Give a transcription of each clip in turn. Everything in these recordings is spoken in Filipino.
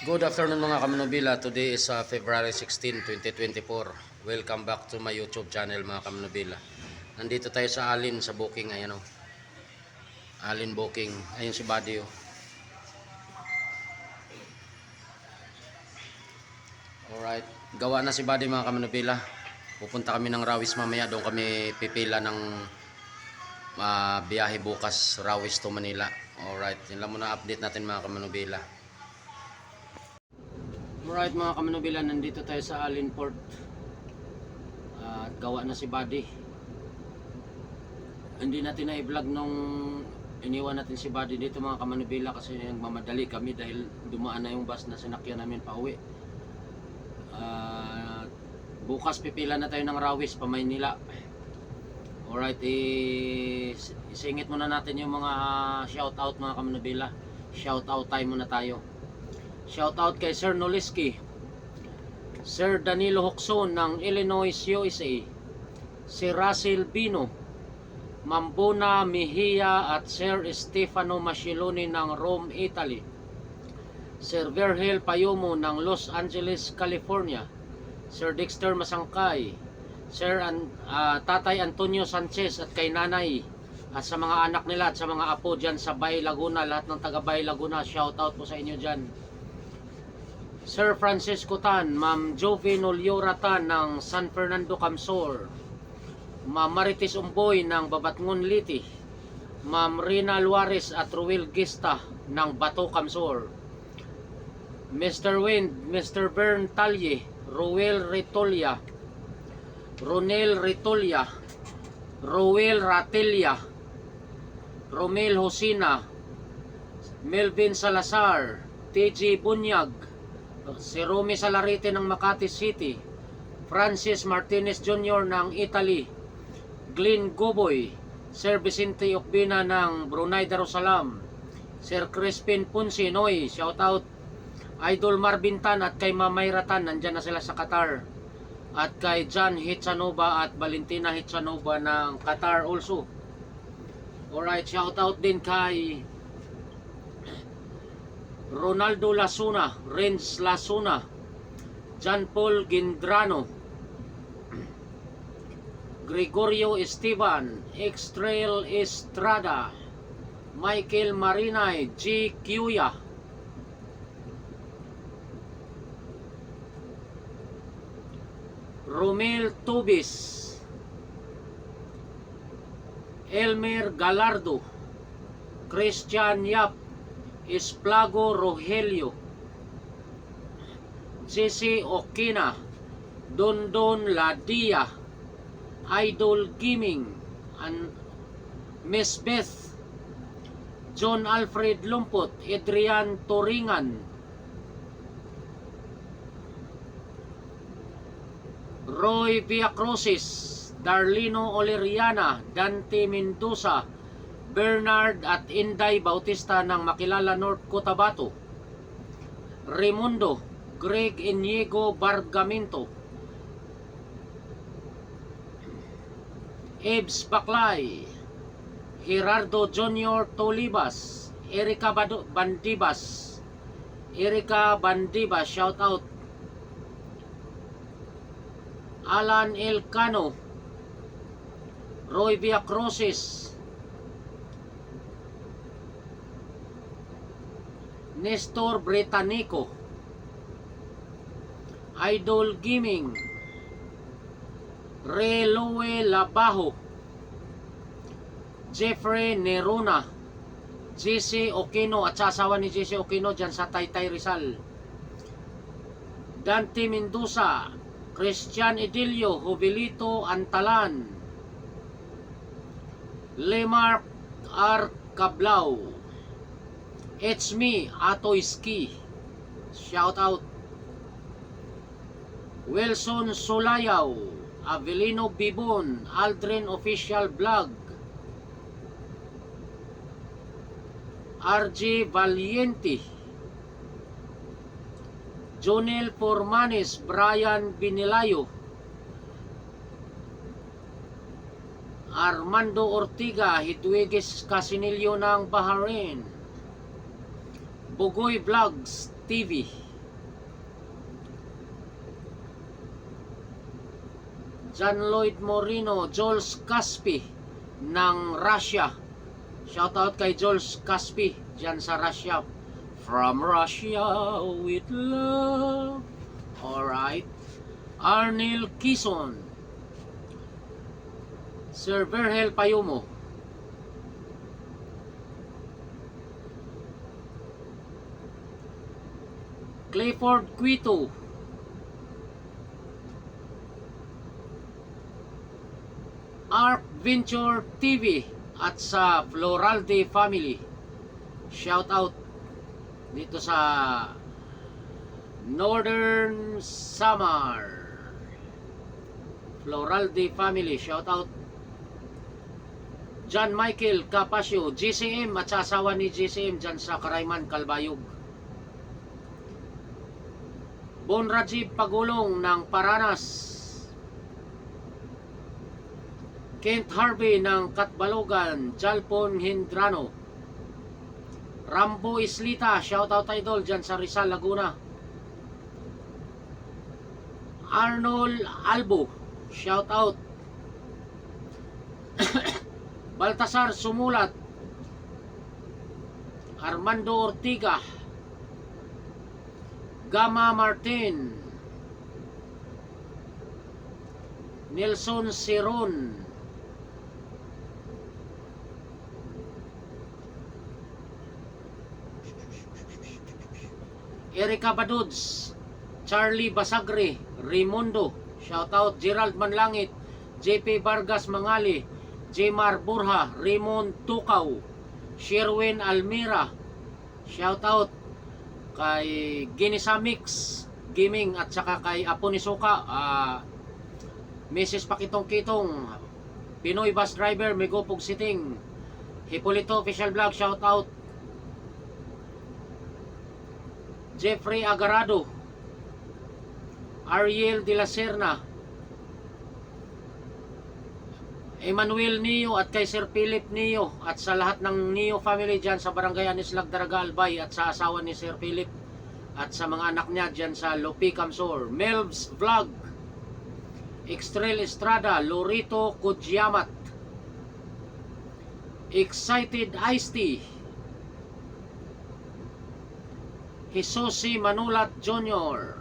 Good afternoon mga kamanubila. Today is February 16, 2024. Welcome back to my YouTube channel mga kamanubila. Nandito tayo sa Alin sa booking. Ayan o. Alin booking. Ayun si Buddy o. Alright. Gawa na si Buddy mga kamanubila. Pupunta kami ng Rawis mamaya. Doon kami pipila ng biyahe bukas. Rawis to Manila. Alright. Yan lang muna update natin mga kamanubila. Alright mga kamanubila, nandito tayo sa Alin Port at gawa na si Buddy. Hindi natin na-vlog nung iniwan natin si Buddy dito mga kamanubila kasi nagmamadali kami dahil dumaan na yung bus na sinakyan namin pa uwi. Bukas pipila na tayo ng Rawis pa Maynila. Alright, isingit muna natin yung mga shoutout mga kamanubila. Shoutout time muna tayo. Shoutout kay Sir Noliski, Sir Danilo Hokson ng Illinois, USA, si Russell Bino, Mambuna Mejia at Sir Stefano Masiloni ng Rome, Italy, Sir Virgil Payomo ng Los Angeles, California, Sir Dexter Masangkay, Sir Tatay Antonio Sanchez at kay Nanay at sa mga anak nila at sa mga apo dyan sa Bay Laguna, lahat ng taga Bay Laguna, shoutout po sa inyo dyan. Sir Francisco Tan, Ma'am Joven Oliora Tan ng San Fernando Camsor, Ma'am Marites Umboy ng Babatngon Liti, Ma'am Rina Luares at Ruel Gista ng Bato Camsor, Mr. Wind, Mr. Bern Talye, Ruel Ritolia, Ronel Ritolia, Ruel Ratelia, Romel Hosina, Melvin Salazar, TG Bunyag, si Romy Salarite ng Makati City, Francis Martinez Jr. ng Italy, Glenn Goboy, Sir Vicente Okbina ng Brunei Darussalam, Sir Crispin Punsinoy, shoutout, Idol Marvin Tan at kay Mamayra Tan, nandyan na sila sa Qatar, at kay John Hitsanova at Valentina Hitsanova ng Qatar also. Alright, shoutout din kay Ronaldo Lasuna, Renz Lasuna, John Paul Gindrano, Gregorio Esteban, Extrail Estrada, Michael Marinay, G. Cuya, Romel Tubis, Elmer Galardo, Christian Yap, Esplago Rogelio, Jesse Okina, Dondon Ladia, Idol Gaming, and Miss Beth, John Alfred Lumpot, Adrian Toringan, Roy Viacrucis, Darlino Oleriana, Dante Mendoza, Bernard at Inday Bautista ng Makilala North Cotabato, Raimundo, Greg Iniego Bargamento, Ebs Baklay, Gerardo Jr. Tolibas, Erika Bandibas, shoutout, Alan Elcano, Roy Viacrucis, Nestor Britannico, Idol Gaming, Reloe Labajo, Jeffrey Nerona, JC Okino at sasawa ni JC Okino dyan sa Taytay Rizal, Dante Mendoza, Christian Edilio, Jovelito Antalan, Lemark R. Cablao, It's me, Atoy Ski, shout out, Wilson Solayaw, Avelino Bibon, Aldrin Official Vlog, RJ Valiente, Jonel Formanes, Brian Binilayo, Armando Ortiga, Hidwigis Casinillo ng Bahrain, Bugoy Vlogs TV, John Lloyd Moreno, Jules Caspi ng Russia. Shoutout kay Jules Caspi dyan sa Russia. From Russia with love. Alright. Arnel Quezon. Sir Verhel Payumo. Clifford Quito. Arc Venture TV at sa Floralde family. Shout out dito sa Northern Samar. Floralde family, shout out. John Michael Capasio, GCM at sa asawa ni GCM dyan sa Karayman, Kalbayog. Bon Rajib Pagulong ng Paranas. Kent Harvey ng Katbalogan, Jalpon Hindrano. Rambo Islita, shoutout idol dyan sa Rizal, Laguna. Arnold Albo, shoutout. Baltasar Sumulat. Armando Ortiga. Gama Martin. Nelson Siron. Erika Baduds, Charlie Basagre, Raimundo, shoutout. Gerald Manlangit, JP Vargas Mangali, Jmar Burha, Raymond Tukaw, Sherwin Almira, shoutout kay Ginisa Mix Gaming at saka kay Apo ni Suka, Mrs. Pakitong Kitong, Pinoy Bus Driver, Megopog Siting, Hipolito Official Vlog, shoutout. Jeffrey Agarado, Ariel de la Serna, Emmanuel Nio at kay Sir Philip Nio at sa lahat ng Nio family dyan sa Barangay Anislag, Daraga, Albay at sa asawa ni Sir Philip at sa mga anak niya dyan sa Lopi, Camsor. Melvs Vlog, Extrel Estrada, Lorito Kudyamat, Excited Ice Tea, Hisosi Manulat Jr.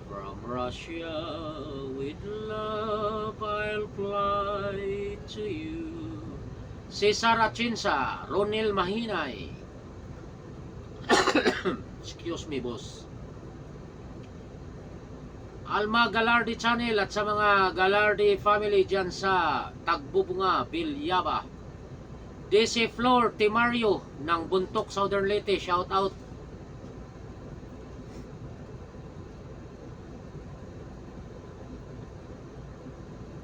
From Russia with love I'll fly to you. Cesar Atienza, Ronel Mahinay. Excuse me, boss. Alma Galardi Channel at sa mga Galardi family dyan sa Tagbubunga, Bilyaba. DC Flor Timario ng Buntok, Southern Leyte, shout out.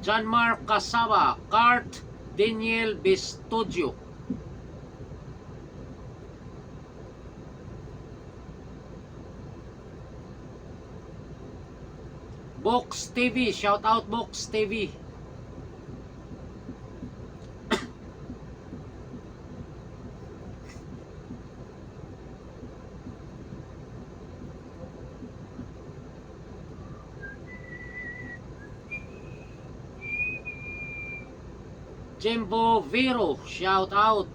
John Mark Casaba, Cart Daniel Bestudio. Box TV, shout out Box TV. Jimbo Vero, shout out.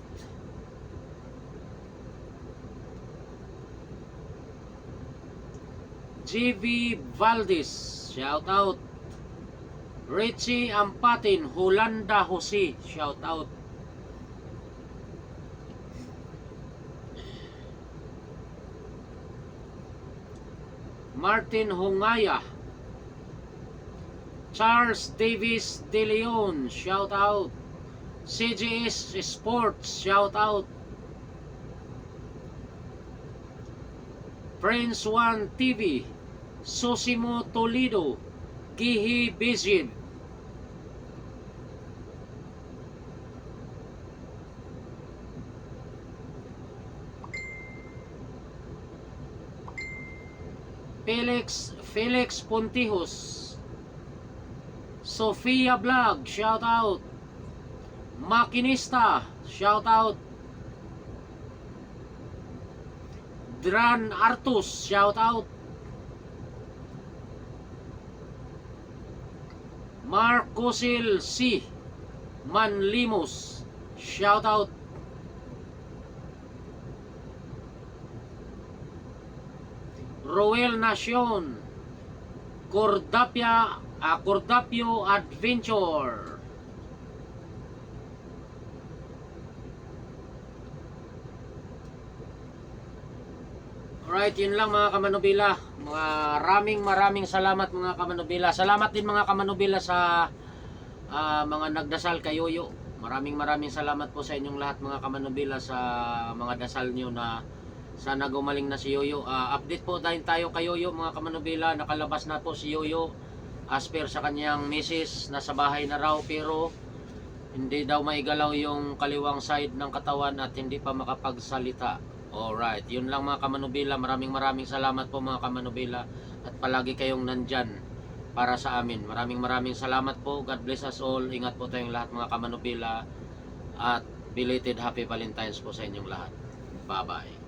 GV Valdez, shout out. Richie Ampatin, Holanda Jose, shout out. Martin Hongaya, Charles Davis De Leon, shout out. CGS Sports, shout out. Prince One TV, Sosimo Toledo, Kihi Bizid. Felix Pontijos, Sofia Vlog, shout out. Makinista, shout out. Adran Artus, shout out. Marcosil C. Manlimos, shout out. Roel Nacion, Cordapio Adventure. Alright, yun lang mga kamanubila. Maraming salamat mga kamanubila. Salamat din mga kamanubila sa mga nagdasal kay Yoyo. Maraming salamat po sa inyong lahat mga kamanubila sa mga dasal nyo na sana gumaling na si Yoyo. Update po tayo kay Yoyo mga kamanubila. Nakalabas na po si Yoyo as per sa kanyang misis. Nasa bahay na raw pero hindi daw maigalaw yung kaliwang side ng katawan at hindi pa makapagsalita. Alright, yun lang mga kamanubila. Maraming salamat po mga kamanubila. At palagi kayong nandyan para sa amin. Maraming salamat po. God bless us all. Ingat po tayong lahat mga kamanubila. At belated Happy Valentine's po sa inyong lahat. Bye bye.